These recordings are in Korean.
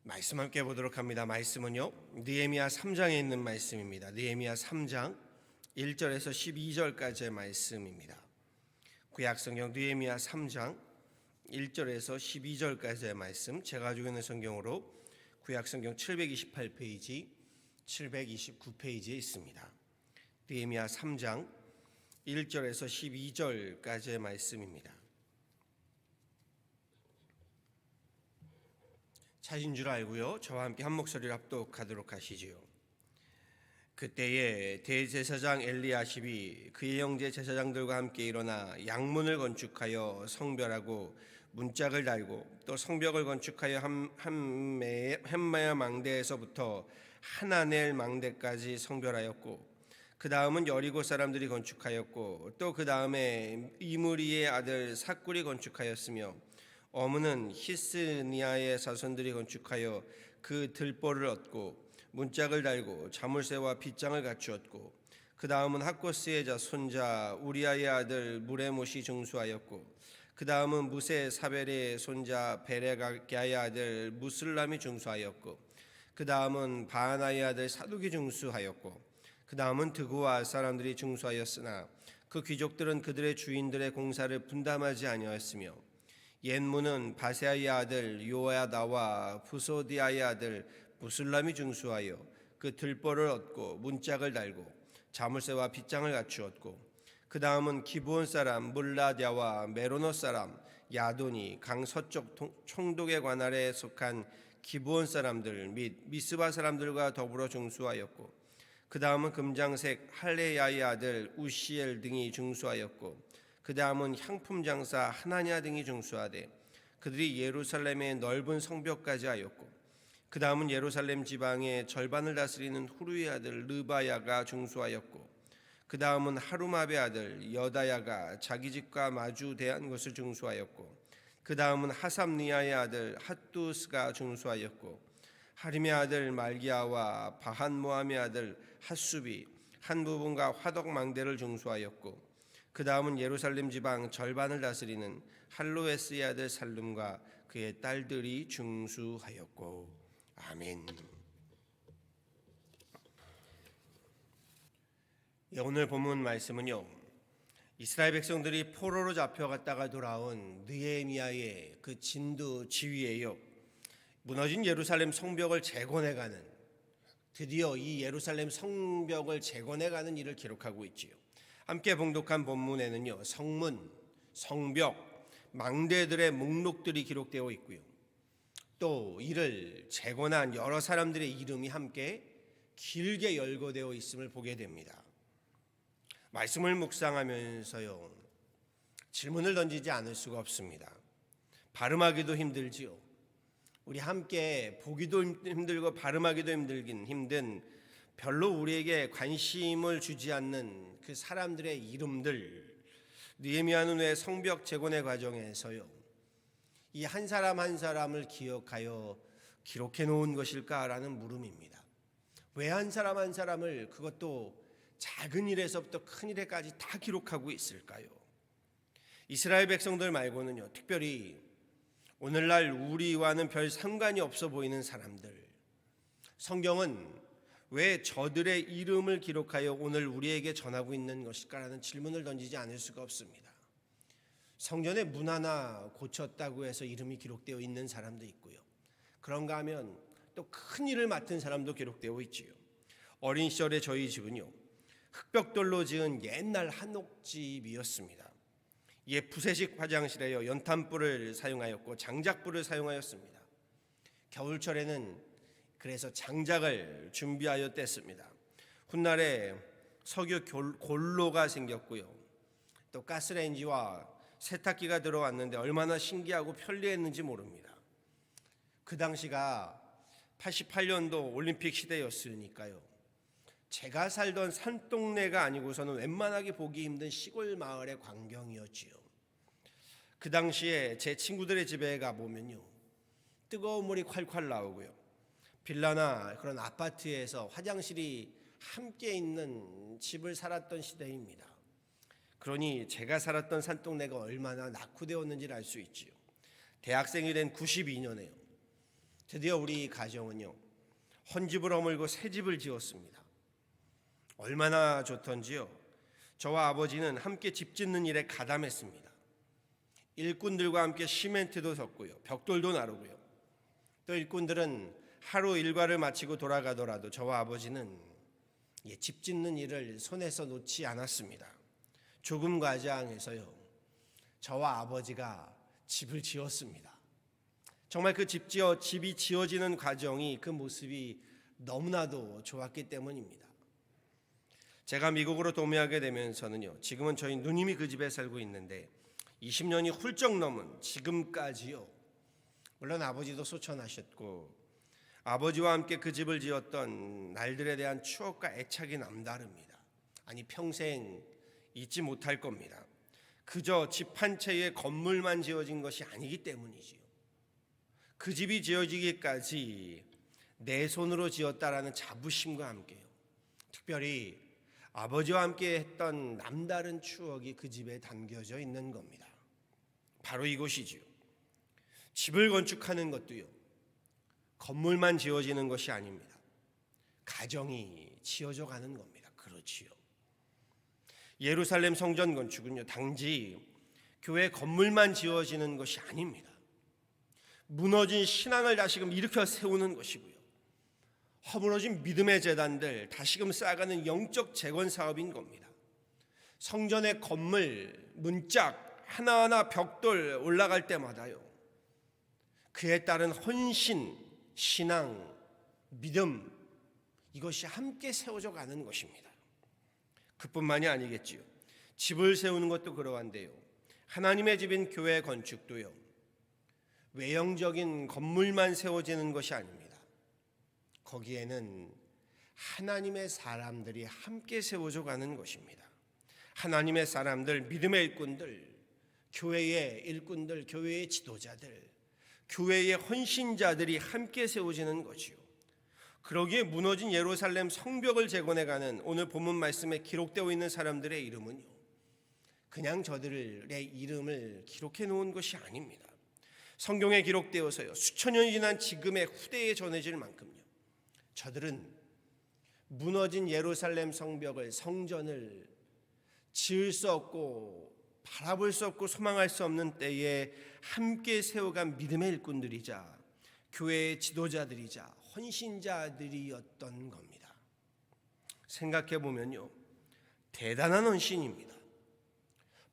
말씀 함께 보도록 합니다. 말씀은요, 느헤미야 3장에 있는 말씀입니다. 느헤미야 3장 1절에서 12절까지의 말씀입니다. 구약성경 느헤미야 3장 1절에서 12절까지의 말씀, 제가 가지고 있는 성경으로 구약성경 728페이지, 729페이지에 있습니다. 느헤미야 3장 1절에서 12절까지의 말씀입니다. 찾은 줄 알고요, 저와 함께 한 목소리로 합독하도록 하시지요. 그때에 대제사장 엘리야십이 그의 형제 제사장들과 함께 일어나 양문을 건축하여 성별하고 문짝을 달고, 또 성벽을 건축하여 햄마야 망대에서부터 하나넬 망대까지 성별하였고, 그 다음은 여리고 사람들이 건축하였고, 또 그 다음에 이므리의 아들 삭굴이 건축하였으며, 어문은 히스니아의 자손들이 건축하여 그 들보를 얻고 문짝을 달고 자물쇠와 빗장을 갖추었고, 그 다음은 학고스의 손자 우리아의 아들 무레못이 중수하였고, 그 다음은 무세 사벨의 손자 베레가의 아들 무슬람이 중수하였고, 그 다음은 바하나의 아들 사둑이 중수하였고, 그 다음은 드고아 사람들이 중수하였으나 그 귀족들은 그들의 주인들의 공사를 분담하지 아니하였으며, 옛문은 바세아의 아들 요야다와 부소디아의 아들 무슬람이 중수하여 그 들보를 얻고 문짝을 달고 자물쇠와 빗장을 갖추었고, 그 다음은 기브온 사람 물라랴와 메로노 사람 야돈이 강 서쪽 총독의 관할에 속한 기브온 사람들 및 미스바 사람들과 더불어 중수하였고, 그 다음은 금장색 할레야의 아들 우시엘 등이 중수하였고, 그 다음은 향품 장사 하나냐 등이 중수하되 그들이 예루살렘의 넓은 성벽까지 하였고, 그 다음은 예루살렘 지방의 절반을 다스리는 후루의 아들 르바야가 중수하였고, 그 다음은 하루마베 아들 여다야가 자기 집과 마주 대한 것을 중수하였고, 그 다음은 하삼니아의 아들 핫두스가 중수하였고, 하림의 아들 말기야와 바한모함의 아들 핫수비 한 부분과 화덕 망대를 중수하였고, 그 다음은 예루살렘 지방 절반을 다스리는 할로에스의 아들 살룸과 그의 딸들이 중수하였고. 아멘. 오늘 본문 말씀은요, 이스라엘 백성들이 포로로 잡혀갔다가 돌아온 느헤미야의 그 진두 지휘예요. 무너진 예루살렘 성벽을 재건해가는, 드디어 이 예루살렘 성벽을 재건해가는 일을 기록하고 있지요. 함께 봉독한 본문에는요, 성문, 성벽, 망대들의 목록들이 기록되어 있고요, 또 이를 재건한 여러 사람들의 이름이 함께 길게 열거되어 있음을 보게 됩니다. 말씀을 묵상하면서요, 질문을 던지지 않을 수가 없습니다. 발음하기도 힘들지요. 우리 함께 보기도 힘들고 발음하기도 힘든, 별로 우리에게 관심을 주지 않는 그 사람들의 이름들, 느헤미야는 왜 성벽 재건의 과정에서요, 이 한 사람 한 사람을 기억하여 기록해 놓은 것일까라는 물음입니다. 왜 한 사람 한 사람을, 그것도 작은 일에서부터 큰 일에까지 다 기록하고 있을까요? 이스라엘 백성들 말고는요, 특별히 오늘날 우리와는 별 상관이 없어 보이는 사람들, 성경은 왜 저들의 이름을 기록하여 오늘 우리에게 전하고 있는 것일까라는 질문을 던지지 않을 수가 없습니다. 성전의 문 하나 고쳤다고 해서 이름이 기록되어 있는 사람도 있고요, 그런가 하면 또 큰 일을 맡은 사람도 기록되어 있지요. 어린 시절에 저희 집은요, 흙벽돌로 지은 옛날 한옥집이었습니다. 옛 부세식 화장실에요, 연탄불을 사용하였고 장작불을 사용하였습니다. 겨울철에는 그래서 장작을 준비하여 뗐습니다. 훗날에 석유 골로가 생겼고요, 또 가스레인지와 세탁기가 들어왔는데 얼마나 신기하고 편리했는지 모릅니다. 그 당시가 88년도 올림픽 시대였으니까요, 제가 살던 산동네가 아니고서는 웬만하게 보기 힘든 시골 마을의 광경이었지요. 그 당시에 제 친구들의 집에 가보면요, 뜨거운 물이 콸콸 나오고요, 빌라나 그런 아파트에서 화장실이 함께 있는 집을 살았던 시대입니다. 그러니 제가 살았던 산동네가 얼마나 낙후되었는지를 알 수 있지요. 대학생이 된 92년에요, 드디어 우리 가정은요, 헌집을 허물고 새 집을 지었습니다. 얼마나 좋던지요. 저와 아버지는 함께 집 짓는 일에 가담했습니다. 일꾼들과 함께 시멘트도 섞고요, 벽돌도 나르고요. 또 일꾼들은 하루 일과를 마치고 돌아가더라도 저와 아버지는 집 짓는 일을 손에서 놓지 않았습니다. 조금 과장해서요, 저와 아버지가 집을 지었습니다. 정말 그 집이 지어지는 과정이, 그 모습이 너무나도 좋았기 때문입니다. 제가 미국으로 도매하게 되면서는요, 지금은 저희 누님이 그 집에 살고 있는데 20년이 훌쩍 넘은 지금까지요, 물론 아버지도 소천하셨고 아버지와 함께 그 집을 지었던 날들에 대한 추억과 애착이 남다릅니다. 아니, 평생 잊지 못할 겁니다. 그저 집 한 채의 건물만 지어진 것이 아니기 때문이지요. 그 집이 지어지기까지 내 손으로 지었다라는 자부심과 함께요, 특별히 아버지와 함께 했던 남다른 추억이 그 집에 담겨져 있는 겁니다. 바로 이곳이지요. 집을 건축하는 것도요, 건물만 지어지는 것이 아닙니다. 가정이 지어져 가는 겁니다. 그렇지요. 예루살렘 성전 건축은요, 단지 교회 건물만 지어지는 것이 아닙니다. 무너진 신앙을 다시금 일으켜 세우는 것이고요, 허물어진 믿음의 재단들 다시금 쌓아가는 영적 재건 사업인 겁니다. 성전의 건물, 문짝 하나하나 벽돌 올라갈 때마다요, 그에 따른 헌신, 신앙, 믿음, 이것이 함께 세워져 가는 것입니다. 그뿐만이 아니겠지요. 집을 세우는 것도 그러한데요, 하나님의 집인 교회 건축도요, 외형적인 건물만 세워지는 것이 아닙니다. 거기에는 하나님의 사람들이 함께 세워져 가는 것입니다. 하나님의 사람들, 믿음의 일꾼들, 교회의 일꾼들, 교회의 지도자들, 교회의 헌신자들이 함께 세워지는 것이요, 그러기에 무너진 예루살렘 성벽을 재건해가는 오늘 본문 말씀에 기록되어 있는 사람들의 이름은요, 그냥 저들의 이름을 기록해 놓은 것이 아닙니다. 성경에 기록되어서요, 수천 년이 지난 지금의 후대에 전해질 만큼요, 저들은 무너진 예루살렘 성벽을, 성전을 지을 수 없고 바라볼 수 없고 소망할 수 없는 때에 함께 세워간 믿음의 일꾼들이자 교회의 지도자들이자 헌신자들이었던 겁니다. 생각해 보면요, 대단한 헌신입니다.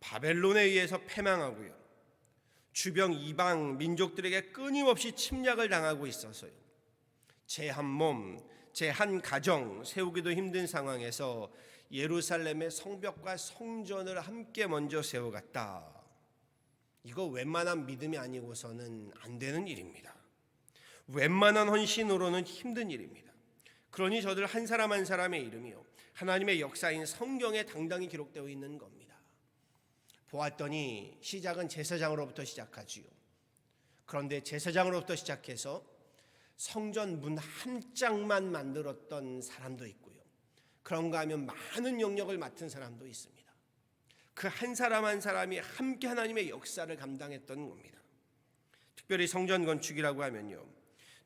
바벨론에 의해서 패망하고요, 주변 이방 민족들에게 끊임없이 침략을 당하고 있어서요, 제 한 몸, 제 한 가정 세우기도 힘든 상황에서 예루살렘의 성벽과 성전을 함께 먼저 세워갔다. 이거 웬만한 믿음이 아니고서는 안 되는 일입니다. 웬만한 헌신으로는 힘든 일입니다. 그러니 저들 한 사람 한 사람의 이름이요, 하나님의 역사인 성경에 당당히 기록되어 있는 겁니다. 보았더니 시작은 제사장으로부터 시작하지요. 그런데 제사장으로부터 시작해서 성전 문 한 짝만 만들었던 사람도 있고요, 그런가 하면 많은 영역을 맡은 사람도 있습니다. 그 한 사람 한 사람이 함께 하나님의 역사를 감당했던 겁니다. 특별히 성전 건축이라고 하면요,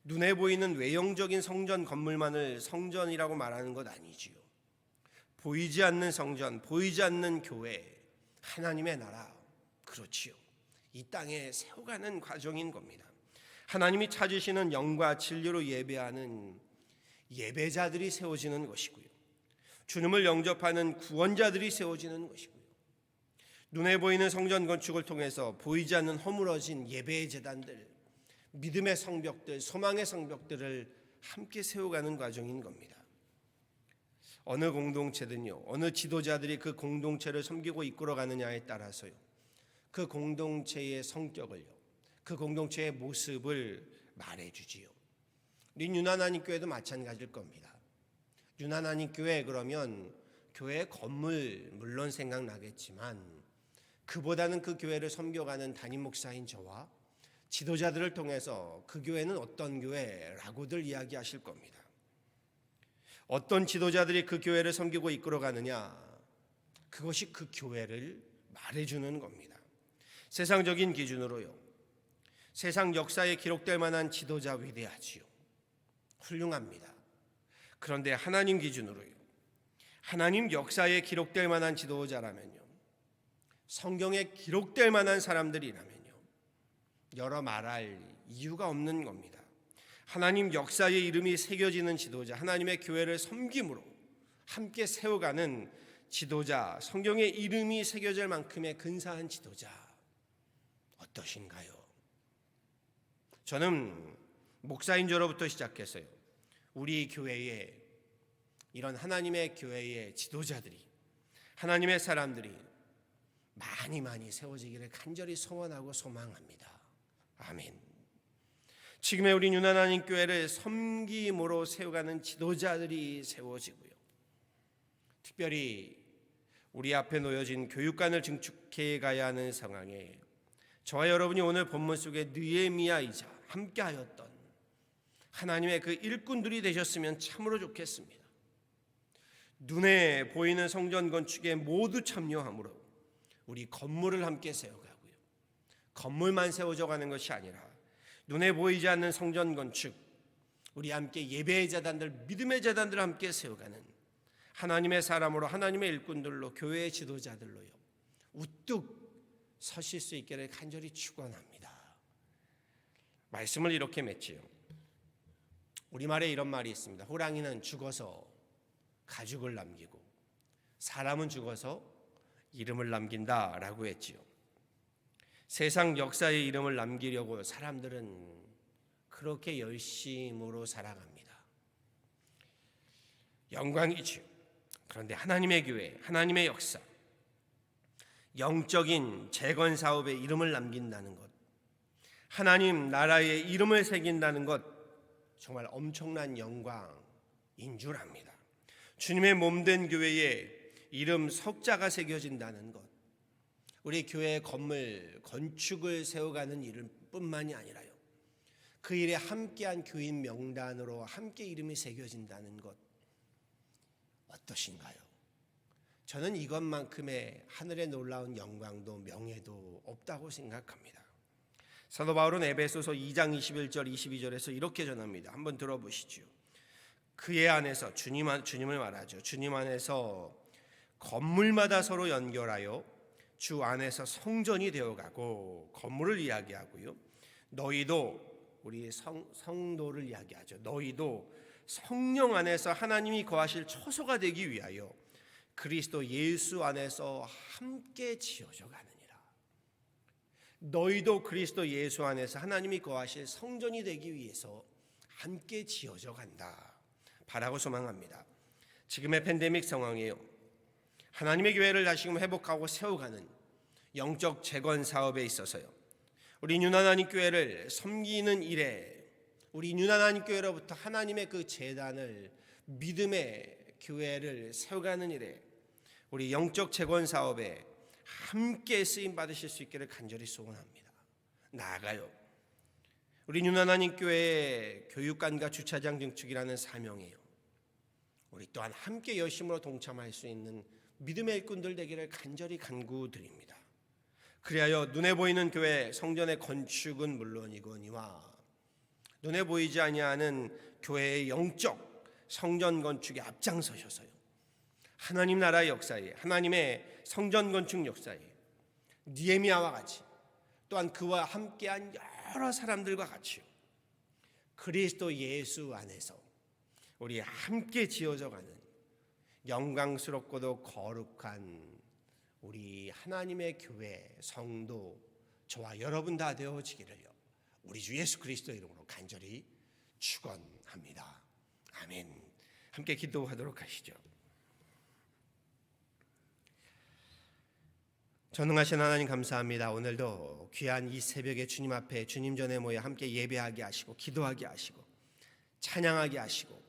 눈에 보이는 외형적인 성전 건물만을 성전이라고 말하는 것 아니지요. 보이지 않는 성전, 보이지 않는 교회, 하나님의 나라, 그렇지요, 이 땅에 세워가는 과정인 겁니다. 하나님이 찾으시는 영과 진리로 예배하는 예배자들이 세워지는 것이고요, 주님을 영접하는 구원자들이 세워지는 것이고요, 눈에 보이는 성전 건축을 통해서 보이지 않는 허물어진 예배의 제단들, 믿음의 성벽들, 소망의 성벽들을 함께 세워가는 과정인 겁니다. 어느 공동체든요, 어느 지도자들이 그 공동체를 섬기고 이끌어가느냐에 따라서요, 그 공동체의 성격을요, 그 공동체의 모습을 말해주지요. 우리 윤하나님교회도 마찬가지일 겁니다. 윤하나님교회 그러면 교회 건물 물론 생각나겠지만, 그보다는 그 교회를 섬겨가는 담임 목사인 저와 지도자들을 통해서 그 교회는 어떤 교회라고들 이야기하실 겁니다. 어떤 지도자들이 그 교회를 섬기고 이끌어가느냐, 그것이 그 교회를 말해주는 겁니다. 세상적인 기준으로요, 세상 역사에 기록될 만한 지도자 위대하지요. 훌륭합니다. 그런데 하나님 기준으로요, 하나님 역사에 기록될 만한 지도자라면요, 성경에 기록될 만한 사람들이라면요, 여러 말할 이유가 없는 겁니다. 하나님 역사의 이름이 새겨지는 지도자, 하나님의 교회를 섬김으로 함께 세워가는 지도자, 성경의 이름이 새겨질 만큼의 근사한 지도자 어떠신가요? 저는 목사인 저로부터 시작해서요, 우리 교회에 이런 하나님의 교회의 지도자들이, 하나님의 사람들이 많이 세워지기를 간절히 소원하고 소망합니다. 아멘. 지금의 우리 유난하나님 교회를 섬김으로 세워가는 지도자들이 세워지고요, 특별히 우리 앞에 놓여진 교육관을 증축해 가야 하는 상황에 저와 여러분이 오늘 본문 속에 느헤미야이자 함께하였던 하나님의 그 일꾼들이 되셨으면 참으로 좋겠습니다. 눈에 보이는 성전 건축에 모두 참여함으로 우리 건물을 함께 세워가고요, 건물만 세워져 가는 것이 아니라 눈에 보이지 않는 성전 건축, 우리 함께 예배의 재단들, 믿음의 재단들을 함께 세워가는 하나님의 사람으로, 하나님의 일꾼들로, 교회의 지도자들로요, 우뚝 서실 수 있기를 간절히 축원합니다. 말씀을 이렇게 맺지요. 우리말에 이런 말이 있습니다. 호랑이는 죽어서 가죽을 남기고 사람은 죽어서 이름을 남긴다라고 했지요. 세상 역사의 이름을 남기려고 사람들은 그렇게 열심으로 살아갑니다. 영광이지요. 그런데 하나님의 교회, 하나님의 역사, 영적인 재건 사업에 이름을 남긴다는 것, 하나님 나라의 이름을 새긴다는 것, 정말 엄청난 영광인 줄 압니다. 주님의 몸된 교회에 이름 석자가 새겨진다는 것, 우리 교회의 건물 건축을 세워가는 일뿐만이 아니라요, 그 일에 함께한 교인 명단으로 함께 이름이 새겨진다는 것 어떠신가요? 저는 이것만큼의 하늘의 놀라운 영광도 명예도 없다고 생각합니다. 사도 바울은 에베소서 2장 21절 22절에서 이렇게 전합니다. 한번 들어보시죠. 그의 안에서, 주님을 말하죠. 주님 안에서 건물마다 서로 연결하여 주 안에서 성전이 되어가고, 건물을 이야기하고요, 너희도, 우리 성도를 이야기하죠. 너희도 성령 안에서 하나님이 거하실 처소가 되기 위하여 그리스도 예수 안에서 함께 지어져 가느니라. 너희도 그리스도 예수 안에서 하나님이 거하실 성전이 되기 위해서 함께 지어져 간다, 바라고 소망합니다. 지금의 팬데믹 상황에요, 하나님의 교회를 다시금 회복하고 세워가는 영적 재건 사업에 있어서요, 우리 유난하나님 교회를 섬기는 일에, 우리 유난하나님 교회로부터 하나님의 그 제단을, 믿음의 교회를 세워가는 일에, 우리 영적 재건 사업에 함께 쓰임 받으실 수 있기를 간절히 소원합니다. 나아가요, 우리 유난하나님 교회의 교육관과 주차장 증축이라는 사명이에요, 우리 또한 함께 열심으로 동참할 수 있는 믿음의 일꾼들 되기를 간절히 간구드립니다. 그리하여 눈에 보이는 교회 성전의 건축은 물론이거니와 눈에 보이지 아니하는 교회의 영적 성전 건축에 앞장서셔서요, 하나님 나라의 역사에, 하나님의 성전 건축 역사에 느헤미야와 같이, 또한 그와 함께한 여러 사람들과 같이요, 그리스도 예수 안에서 우리 함께 지어져가는 영광스럽고도 거룩한 우리 하나님의 교회 성도, 저와 여러분 다 되어지기를요, 우리 주 예수 그리스도 이름으로 간절히 축원합니다. 아멘. 함께 기도하도록 하시죠. 전능하신 하나님 감사합니다. 오늘도 귀한 이 새벽에 주님 앞에, 주님 전에 모여 함께 예배하게 하시고, 기도하게 하시고, 찬양하게 하시고,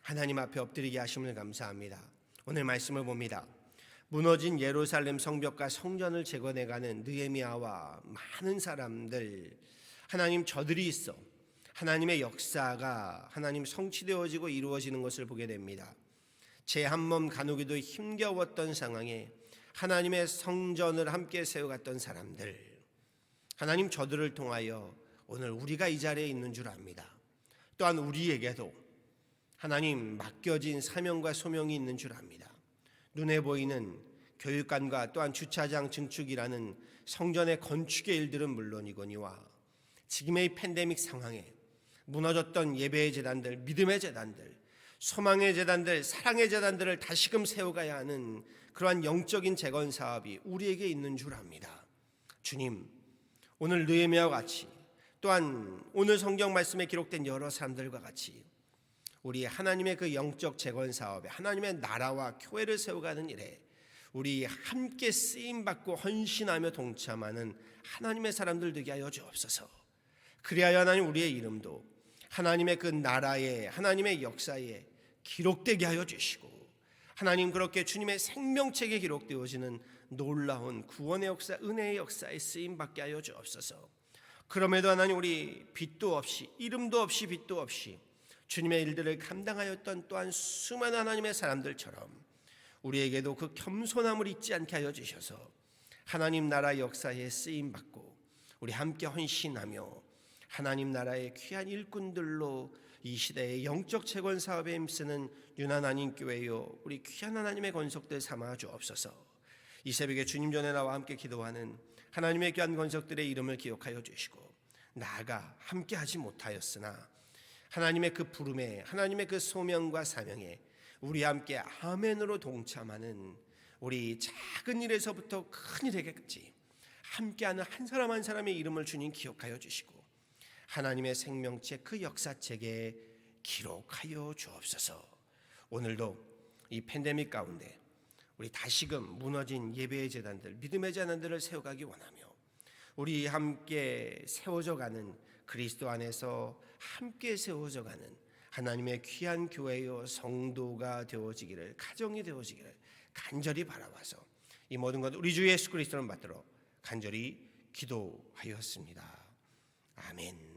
하나님 앞에 엎드리게 하심을 감사합니다. 오늘 말씀을 봅니다. 무너진 예루살렘 성벽과 성전을 재건해가는 느헤미야와 많은 사람들, 하나님 저들이 있어 하나님의 역사가 하나님 성취되어지고 이루어지는 것을 보게 됩니다. 제 한 몸 가누기도 힘겨웠던 상황에 하나님의 성전을 함께 세워갔던 사람들, 하나님 저들을 통하여 오늘 우리가 이 자리에 있는 줄 압니다. 또한 우리에게도 하나님 맡겨진 사명과 소명이 있는 줄 압니다. 눈에 보이는 교육관과 또한 주차장 증축이라는 성전의 건축의 일들은 물론이거니와 지금의 팬데믹 상황에 무너졌던 예배의 재단들, 믿음의 재단들, 소망의 재단들, 사랑의 재단들을 다시금 세워가야 하는 그러한 영적인 재건 사업이 우리에게 있는 줄 압니다. 주님, 오늘 느헤미야와 같이 또한 오늘 성경 말씀에 기록된 여러 사람들과 같이 우리 하나님의 그 영적 재건 사업에 하나님의 나라와 교회를 세워가는 일에 우리 함께 쓰임받고 헌신하며 동참하는 하나님의 사람들 되게 하여 주옵소서. 그리하여 하나님 우리의 이름도 하나님의 그 나라에 하나님의 역사에 기록되게 하여 주시고 하나님 그렇게 주님의 생명책에 기록되어지는 놀라운 구원의 역사, 은혜의 역사에 쓰임받게 하여 주옵소서. 그럼에도 하나님 우리 빚도 없이 이름도 없이 빚도 없이 주님의 일들을 감당하였던 또한 수많은 하나님의 사람들처럼 우리에게도 그 겸손함을 잊지 않게 하여 주셔서 하나님 나라 역사에 쓰임받고 우리 함께 헌신하며 하나님 나라의 귀한 일꾼들로 이 시대의 영적 재건 사업에 힘쓰는 유난하나님 교회요 우리 귀한 하나님의 건석들 삼아 주옵소서. 이 새벽에 주님 전에 나와 함께 기도하는 하나님의 귀한 건석들의 이름을 기억하여 주시고 나아가 함께 하지 못하였으나 하나님의 그 부름에 하나님의 그 소명과 사명에 우리 함께 아멘으로 동참하는 우리 작은 일에서부터 큰 일에까지 함께하는 한 사람 한 사람의 이름을 주님 기억하여 주시고 하나님의 생명책 그 역사책에 기록하여 주옵소서. 오늘도 이 팬데믹 가운데 우리 다시금 무너진 예배의 재단들, 믿음의 재단들을 세워가기 원하며 우리 함께 세워져가는 그리스도 안에서 함께 세워져가는 하나님의 귀한 교회요 성도가 되어지기를, 가정이 되어지기를 간절히 바라와서 이 모든 것 우리 주 예수 그리스도를 받들어 간절히 기도하였습니다. 아멘.